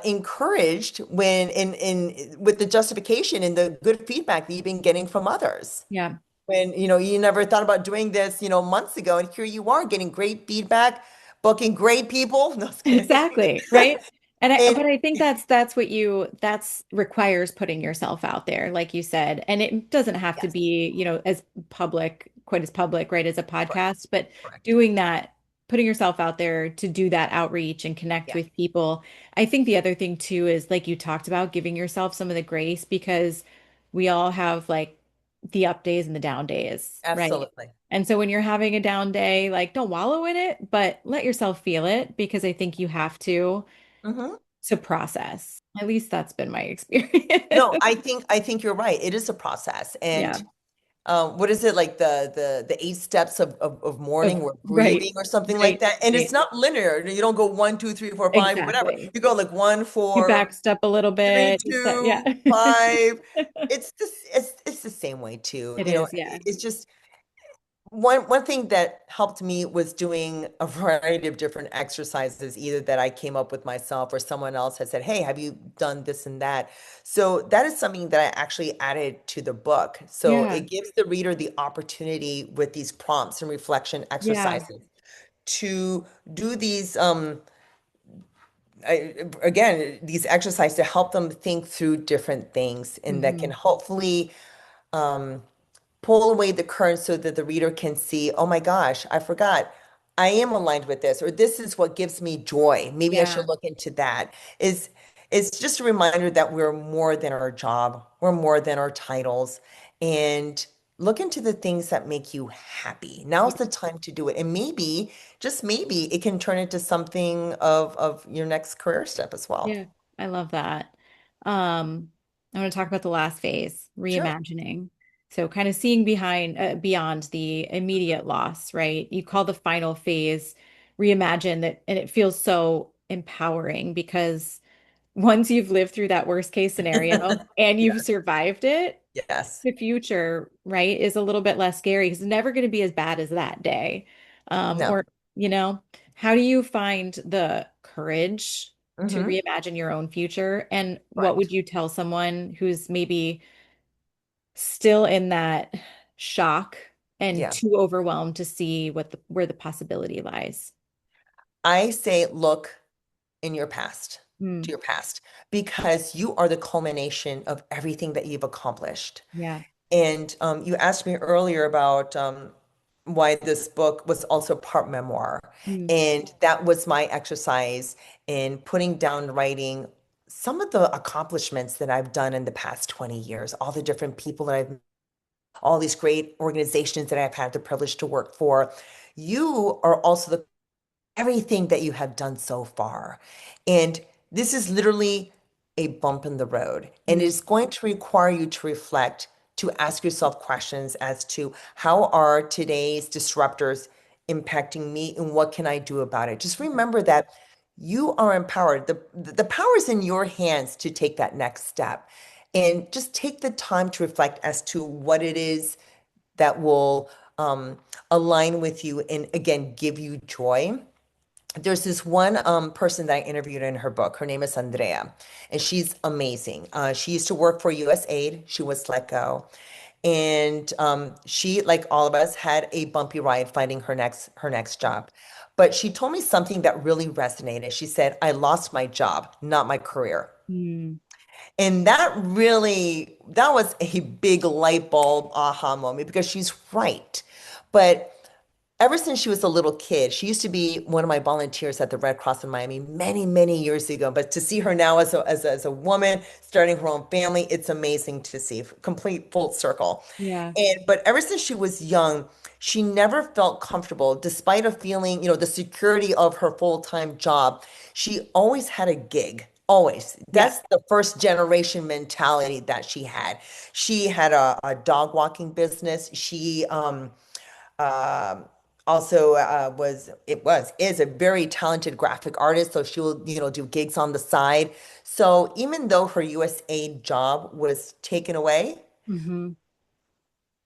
encouraged when in with the justification and the good feedback that you've been getting from others. Yeah. When you never thought about doing this, months ago, and here you are getting great feedback, booking great people. No, just kidding. Exactly, right? And But I think that's what that's requires putting yourself out there, like you said. And it doesn't have to yes, be, as quite as public, right, as a correct, podcast, but correct. doing that, putting yourself out there to do that outreach and connect Yeah, with people. I think the other thing too is like you talked about giving yourself some of the grace because we all have like the up days and the down days, right? absolutely. And so when you're having a down day, like don't wallow in it, but let yourself feel it because I think you have Hmm. to process. At least that's been my experience. No, I think you're right. It is a process. And Yeah. what is it like the eight steps of mourning or Right. grieving or something like Right. that? And it's Right. not linear. You don't go one, two, three, four, five, whatever. Exactly. You go like one, You four, backstep a little three, bit. You step, yeah. two, five. It's the same way too. It is, yeah. It's just one thing that helped me was doing a variety of different exercises, either that I came up with myself or someone else had said, "Hey, have you done this and that?" So that is something that I actually added to the book. So Yeah. it gives the reader the opportunity with these prompts and reflection Yeah. exercises to do these again, these exercises to help them think through different things and that can Hmm. hopefully pull away the current so that the reader can see, oh my gosh, I forgot. I am aligned with this, or this is what gives me joy. Maybe I should Yeah. look into that. It's just a reminder that we're more than our job, we're more than our titles, and look into the things that make you happy. Now's the time to do it. And maybe, just maybe, it can turn into something of your next career step as well. Yeah, I love that. I want to talk about the last phase, Sure. reimagining. So kind of seeing beyond the immediate loss, right? You call the final phase reimagine that, and it feels so empowering because once you've lived through that worst case scenario and you've Yes. survived it, Yes. the future, right, is a little bit less scary because it's never going to be as bad as that day. No. Or, how do you find the courage to Hmm. reimagine your own future? And what would Correct. you tell someone who's maybe still in that shock and Yeah. too overwhelmed to see where the possibility lies? I say look in your past, to Mm, your past, because you are the culmination of everything that you've accomplished. yeah. And you asked me earlier about why this book was also part memoir. Mm, And that was my exercise in putting down writing some of the accomplishments that I've done in the past 20 years, all the different people that I've, all these great organizations that I've had the privilege to work for. You are also the everything that you have done so far. And this is literally a bump in the road. And mm, it's going to require you to reflect, to ask yourself questions as to how are today's disruptors impacting me and what can I do about it? Just yeah. remember that you are empowered. The power is in your hands to take that next step. And just take the time to reflect as to what it is that will align with you and again give you joy. There's this one person that I interviewed in her book. Her name is Andrea, and she's amazing. She used to work for USAID. She was let go, and she, like all of us, had a bumpy ride finding her next job. But she told me something that really resonated. She said, "I lost my job, not my career." Mm, And that was a big light bulb aha moment because she's right. But ever since she was a little kid, she used to be one of my volunteers at the Red Cross in Miami many, many years ago. But to see her now as a woman starting her own family, it's amazing to see, complete full circle. yeah. But ever since she was young, She never felt comfortable, despite a feeling, the security of her full-time job. She always had a gig. Always. Yeah. That's the first generation mentality that she had. She had a dog walking business. She um, also is a very talented graphic artist. So she will, do gigs on the side. So even though her USAID job was taken away, Hmm.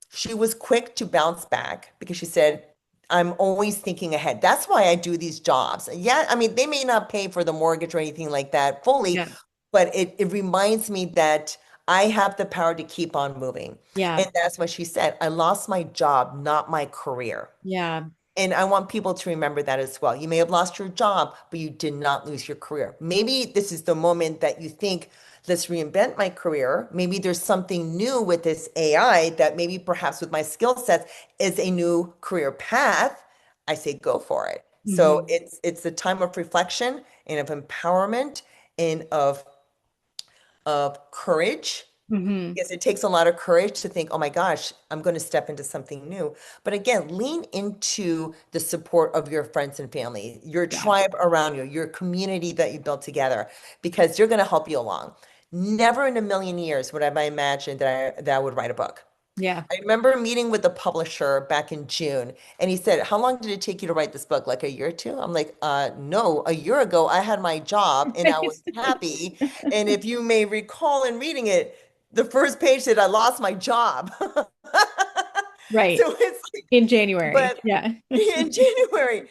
she was quick to bounce back because she said, I'm always thinking ahead. That's why I do these jobs. Yeah, I mean, they may not pay for the mortgage or anything like that fully, Yeah. but it reminds me that I have the power to keep on moving. Yeah. And that's what she said. I lost my job, not my career. Yeah. And I want people to remember that as well. You may have lost your job, but you did not lose your career. Maybe this is the moment that you think, let's reinvent my career. Maybe there's something new with this AI that maybe perhaps with my skill sets is a new career path. I say go for it. So Hmm. it's a time of reflection and of empowerment and of courage Hmm. because it takes a lot of courage to think, oh my gosh, I'm going to step into something new. But again, lean into the support of your friends and family, your Yeah. tribe around you, your community that you built together, because they're going to help you along. Never in a million years would I imagine that I would write a book. Yeah. I remember meeting with the publisher back in June, and he said, how long did it take you to write this book? Like a year or two? I'm like, no, a year ago I had my job and I was happy. And if you may recall in reading it, the first page said I lost my job. Right. So it's like, In January. but Yeah. in January.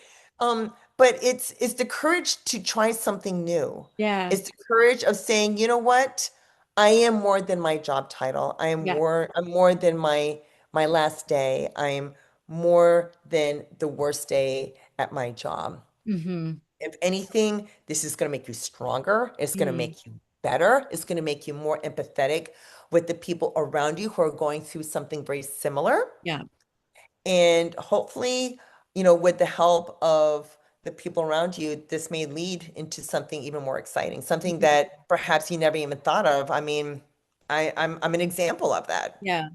But it's the courage to try something new. Yeah. It's the courage of saying, you know what? I am more than my job title. Yeah. I'm more than my last day. I'm more than the worst day at my job. Hmm. If anything, this is going to make you stronger. It's going to Mm. make you better. It's going to make you more empathetic with the people around you who are going through something very similar. Yeah. And hopefully, with the help of the people around you, this may lead into something even more exciting, something Mhm. that perhaps you never even thought of. I mean, I'm an example of that. Yeah.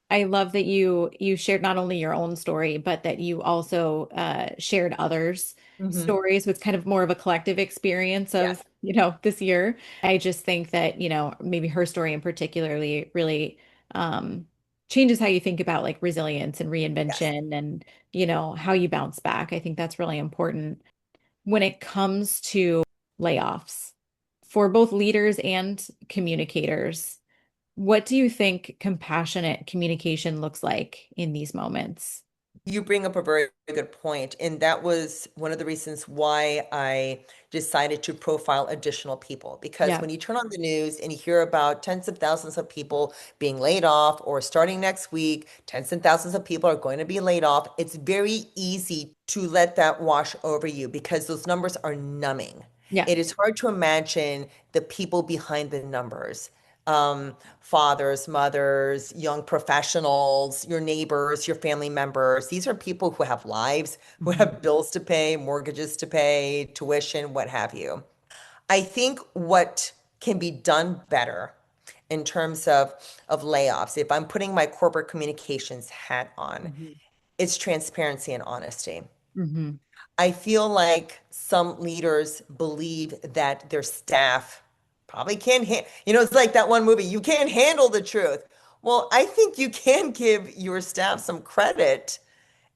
I love that you shared not only your own story, but that you also shared others' Hmm. stories with kind of more of a collective experience Yes. of, this year. I just think that, maybe her story in particularly really um, changes how you think about like resilience and Yes. reinvention and, how you bounce back. I think that's really important when it comes to layoffs for both leaders and communicators. What do you think compassionate communication looks like in these moments? You bring up a very good point, and that was one of the reasons why I decided to profile additional people. Because Yeah. when you turn on the news and you hear about tens of thousands of people being laid off, or starting next week, tens and thousands of people are going to be laid off, it's very easy to let that wash over you because those numbers are numbing. Yeah. It is hard to imagine the people behind the numbers. Fathers, mothers, young professionals, your neighbors, your family members. These are people who have lives, who Mhm. have bills to pay, mortgages to pay, tuition, what have you. I think what can be done better in terms of layoffs, if I'm putting my corporate communications hat on, Mhm. it's transparency and honesty. Mhm. I feel like some leaders believe that their staff probably can't, it's like that one movie, you can't handle the truth. Well, I think you can give your staff some credit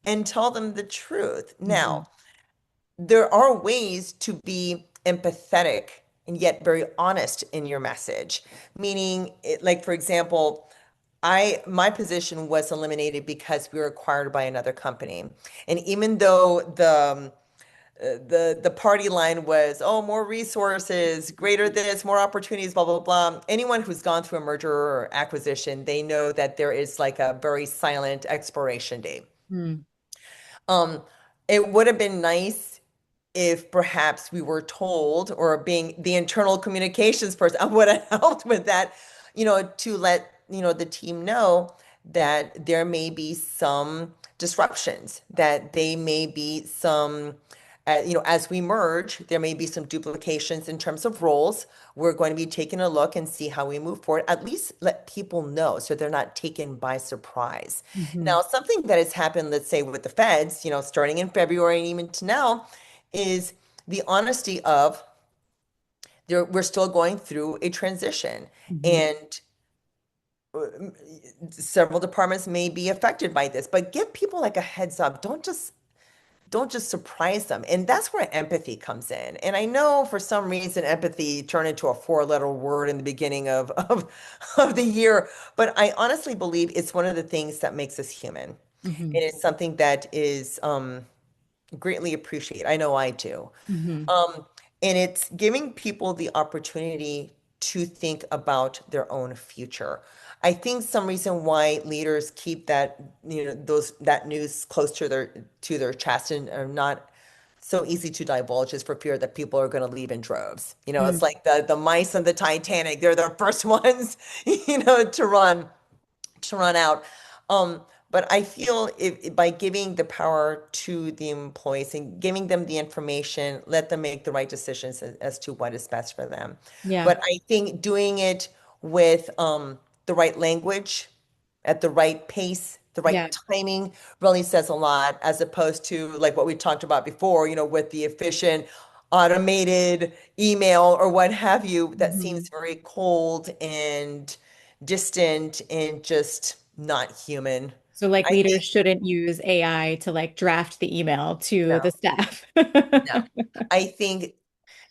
and tell them the truth. Mhm. Now, there are ways to be empathetic and yet very honest in your message. Meaning, like for example, my position was eliminated because we were acquired by another company. And even though the party line was, oh, more resources, greater this, more opportunities, blah, blah, blah. Anyone who's gone through a merger or acquisition, they know that there is like a very silent expiration date. Mhm. Um, it would have been nice if perhaps we were told, or being the internal communications person, I would have helped with that, to let, the team know that there may be some disruptions, that they may be some as we merge, there may be some duplications in terms of roles. We're going to be taking a look and see how we move forward. At least let people know so they're not taken by surprise. Hmm. Now, something that has happened, let's say with the feds, starting in February and even to now, is the honesty of we're still going through a transition. Hmm. And several departments may be affected by this, but give people like a heads up. Don't just surprise them. And that's where empathy comes in. And I know for some reason empathy turned into a four-letter word in the beginning of the year, but I honestly believe it's one of the things that makes us human. And Hmm. it's something that is greatly appreciated. I know I do. Hmm. Um, and it's giving people the opportunity to think about their own future. I think some reason why leaders keep that news close to their chest and are not so easy to divulge is for fear that people are going to leave in droves. It's like the mice on the Titanic. They're the first ones, to run out. Um, but I feel by giving the power to the employees and giving them the information, let them make the right decisions as to what is best for them. Yeah. But I think doing it with the right language, at the right pace, the Yeah. right timing really says a lot, as opposed to like what we talked about before, with the efficient, automated email or what have you, that Hmm. seems very cold and distant and just not human. So like I leaders think shouldn't use AI to like draft the email to the no, staff. no. I think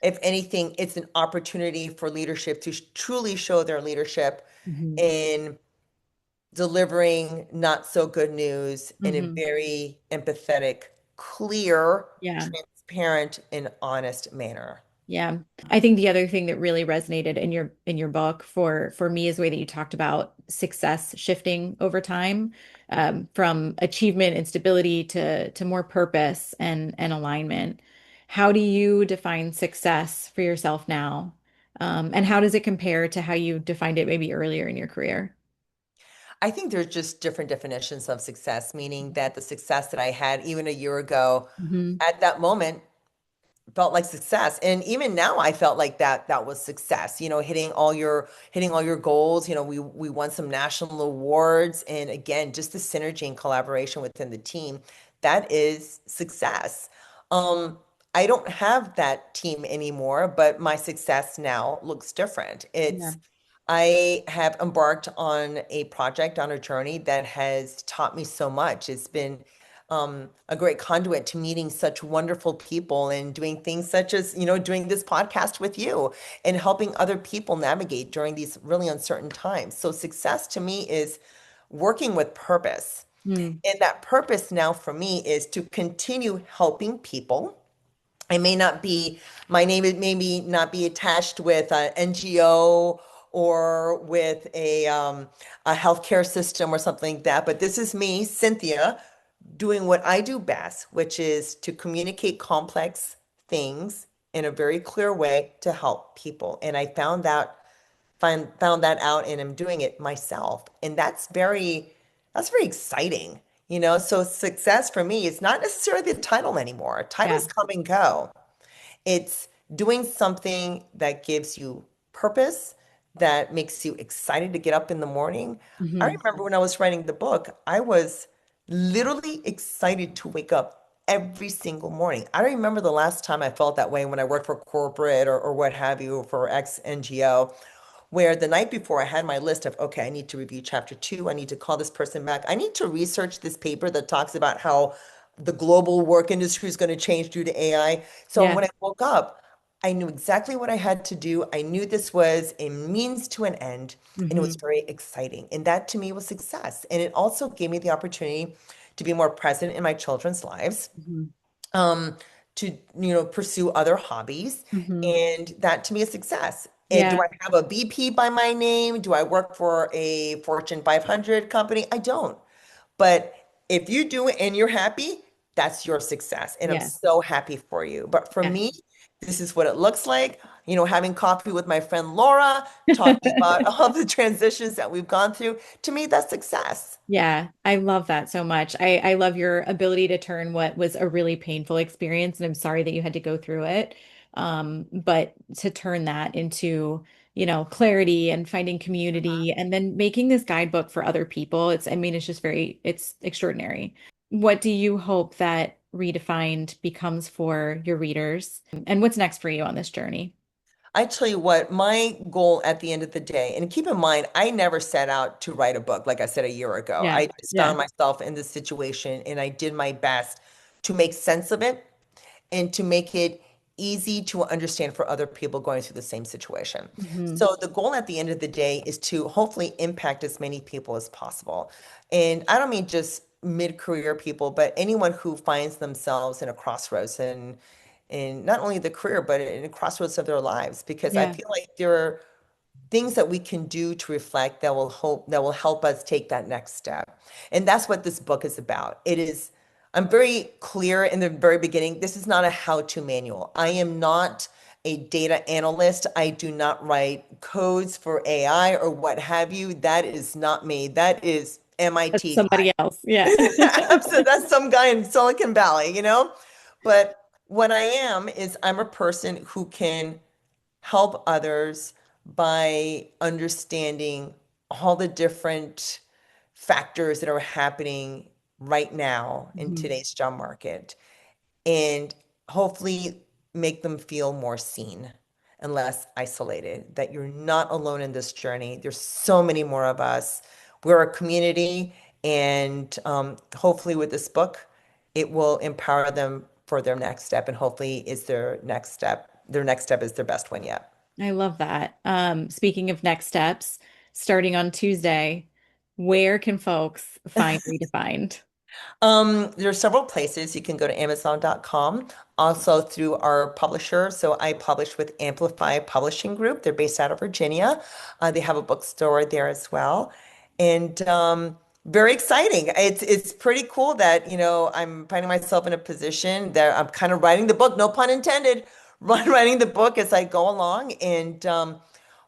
if anything, it's an opportunity for leadership to truly show their leadership Hmm. in delivering not so good news in a Hmm. very empathetic, clear, Yeah. transparent, and honest manner. Yeah. I think the other thing that really resonated in your book for me is the way that you talked about success shifting over time, from achievement and stability to more purpose and alignment. How do you define success for yourself now? And how does it compare to how you defined it maybe earlier in your career? I think there's just different definitions of success, meaning that the success that I had even a year ago Hmm. at that moment felt like success. And even now I felt like that was success, hitting all your goals. We won some national awards. And again, just the synergy and collaboration within the team, that is success. Um, I don't have that team anymore, but my success now looks different. Yeah. I have embarked on a project, on a journey that has taught me so much. It's been a great conduit to meeting such wonderful people and doing things such as, doing this podcast with you and helping other people navigate during these really uncertain times. So success to me is working with purpose. Mm. And that purpose now for me is to continue helping people. I may not be, my name may maybe not be attached with an NGO or with a healthcare system or something like that, but this is me, Cynthia, doing what I do best, which is to communicate complex things in a very clear way to help people. And I found that out and I'm doing it myself. And that's very exciting. So success for me is not necessarily the title anymore. Yeah. Titles come and go. It's doing something that gives you purpose, that makes you excited to get up in the morning. I Hmm. remember when I was writing the book, I was literally excited to wake up every single morning. I don't remember the last time I felt that way when I worked for corporate or what have you for ex NGO, where the night before I had my list of, okay, I need to review chapter 2. I need to call this person back. I need to research this paper that talks about how the global work industry is going to change due to AI. So Yeah. when I woke up, I knew exactly what I had to do. I knew this was a means to an end, and it was Hmm. very exciting. And that to me was success. And it also gave me the opportunity to be more present in my children's lives, Hmm. um, to pursue other hobbies, Hmm. and that to me is success. And do Yeah. I have a VP by my name? Do I work for a Fortune 500 company? I don't. But if you do it and you're happy, that's your success. And I'm Yeah. so happy for you. But for Yeah. me, this is what it looks like. having coffee with my friend Laura, talking about all the transitions that we've gone through. To me, that's success. Yeah, I love that so much. I love your ability to turn what was a really painful experience, and I'm sorry that you had to go through it. But to turn that into, clarity and finding community and then making this guidebook for other people. I mean, it's just it's extraordinary. What do you hope that Redefined becomes for your readers? And what's next for you on this journey? I tell you what, my goal at the end of the day, and keep in mind, I never set out to write a book, like I said a year ago. Yeah, I just yeah. found myself in this situation and I did my best to make sense of it and to make it easy to understand for other people going through the same situation. Hmm. So the goal at the end of the day is to hopefully impact as many people as possible. And I don't mean just mid-career people, but anyone who finds themselves in a crossroads and in not only the career, but in a crossroads of their lives, because I Yeah. feel like there are things that we can do to reflect that will help us take that next step. And that's what this book is about. I'm very clear in the very beginning, this is not a how-to manual. I am not a data analyst. I do not write codes for AI or what have you. That is not me. That is That's MIT somebody else. Yeah. guy. So that's some guy in Silicon Valley. But what I am is I'm a person who can help others by understanding all the different factors that are happening right now in Mhm. today's job market and hopefully make them feel more seen and less isolated, that you're not alone in this journey. There's so many more of us. We're a community, and hopefully with this book, it will empower them for their next step, and hopefully is their next step. Their next step is their best one yet. I love that. Speaking of next steps, starting on Tuesday, where can folks find Redefined? There are several places. You can go to Amazon.com, also through our publisher. So I publish with Amplify Publishing Group. They're based out of Virginia. They have a bookstore there as well. And very exciting. It's pretty cool that, I'm finding myself in a position that I'm kind of writing the book, no pun intended, writing the book as I go along. And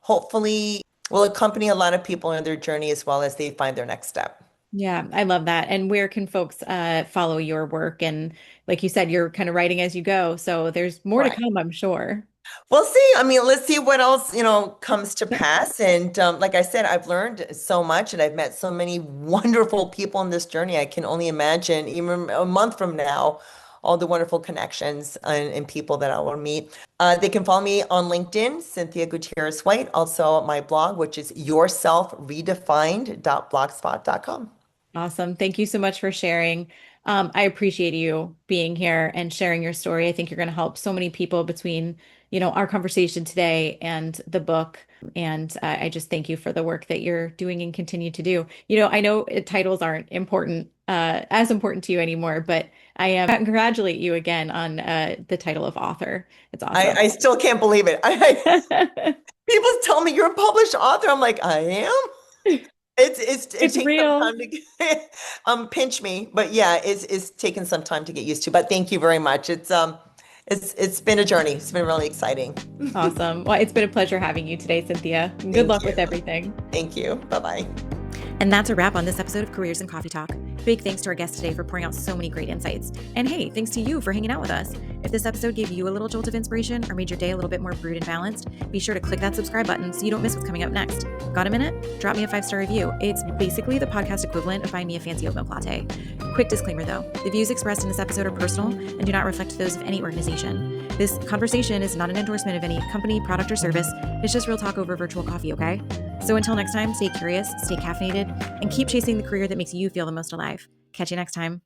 hopefully will accompany a lot of people in their journey as well as they find their next step. Yeah, I love that. And where can folks follow your work? And like you said, you're kind of writing as you go. So there's more to Right. come, I'm sure. We'll see. I mean, let's see what else, comes to pass. And like I said, I've learned so much and I've met so many wonderful people in this journey. I can only imagine, even a month from now, all the wonderful connections and people that I will meet. They can follow me on LinkedIn, Cynthia Gutierrez White, also my blog, which is yourselfredefined.blogspot.com. Awesome. Thank you so much for sharing. I appreciate you being here and sharing your story. I think you're going to help so many people between, our conversation today and the book. And I just thank you for the work that you're doing and continue to do. I know titles aren't important, as important to you anymore, but I congratulate you again on the title of author. It's awesome. I still can't believe it. People tell me you're a published author. I'm like, I am. It It's takes some real. time to get, pinch me, but yeah, it's taken some time to get used to. But thank you very much. It's been a journey. It's been really exciting. Awesome. Well, it's been a pleasure having you today, Cynthia. Good Thank luck you. with everything. Thank you. Bye bye. And that's a wrap on this episode of Careers and Coffee Talk. Big thanks to our guest today for pouring out so many great insights. And hey, thanks to you for hanging out with us. If this episode gave you a little jolt of inspiration or made your day a little bit more brewed and balanced, be sure to click that subscribe button so you don't miss what's coming up next. Got a minute? Drop me a 5-star review. It's basically the podcast equivalent of buying me a fancy oat milk latte. Quick disclaimer though, the views expressed in this episode are personal and do not reflect those of any organization. This conversation is not an endorsement of any company, product, or service. It's just real talk over virtual coffee, okay? So until next time, stay curious, stay caffeinated, and keep chasing the career that makes you feel the most alive. Catch you next time.